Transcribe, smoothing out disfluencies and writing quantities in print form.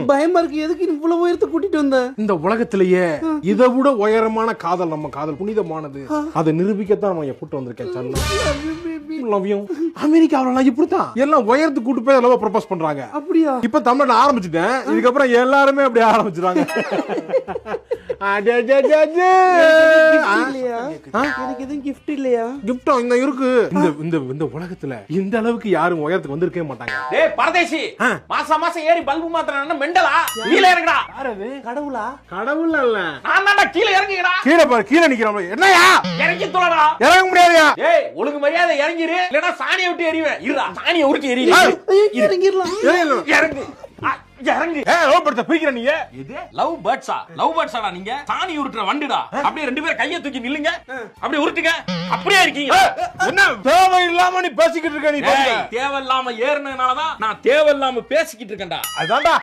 பயமா இருக்கு. எதுக்கு இவ்வளவு உயரத்தை கூட்டிட்டு வந்த? இந்த உலகத்திலேயே இதை விட உயரமான காதல் நம்ம காதல் புனிதமானது. அதை நிரூபிக்கத்தான் நம்ம கூட்டு வந்திருக்கேன். Chana love you. அமெரிக்காவில இப்படித்தான் எல்லாம் உயரத்துக்கு கூட்டு போய் லவ் ப்ரப்போஸ் பண்றாங்க. அப்படியா? இப்ப தமிழ்ல ஆரம்பிச்சுட்டேன். இதுக்கப்புறம் எல்லாருமே அப்படி ஆரம்பிச்சுறாங்க. எனக்கு எதுவும் gift இல்லையா? கிஃப்ட் இந்த இருக்கு. இந்த உலகத்துல இந்த அளவுக்கு யாரும் உயரத்துக்கு வந்திருக்கவே மாட்டாங்க. டேய் பரதேசி, மாசம் மாசம் ஏறி பல்பு மாத்துறானே மெண்டலா? கீழ இறங்குடா. யாரது? கடவுளா? கடவுள் அல்ல. நான் தான்டா கீழ இறங்குடா. கீழே பாரு, கீழே நிக்கிறான். என்னயா இறங்கி தொலைடா. இறங்க முடியாதுயா. டேய் ஒழுங்கு மரியாதை இறங்கிரு, இல்லனா சாணியை விட்டு எறிவேன். இருடா, சாணியை உருட்டி எறிறேன். இறங்கிரலாம். இறங்கு. இறங்கு. லவ் பர்ட்ஸ் பிரிக்கிற நீங்க. இது லவ் பேர்ட்ஸா? லவ் பேர்ட்ஸாடா நீங்க? சாணி உருட்டுற வண்டுடா. அப்படியே ரெண்டு பேரும் கையை தூக்கி நில்லுங்க. அப்படியே உருட்டுங்க. அப்படியே இருக்கீங்க. என்ன தேவையில்லாம நீ பேசிக்கிட்டு இருக்க? நீ தேவையில்லாம ஏறுனதுனால தான் நான் தேவையில்லாம பேசிக்கிட்டு இருக்கேன்டா. அதான்டா.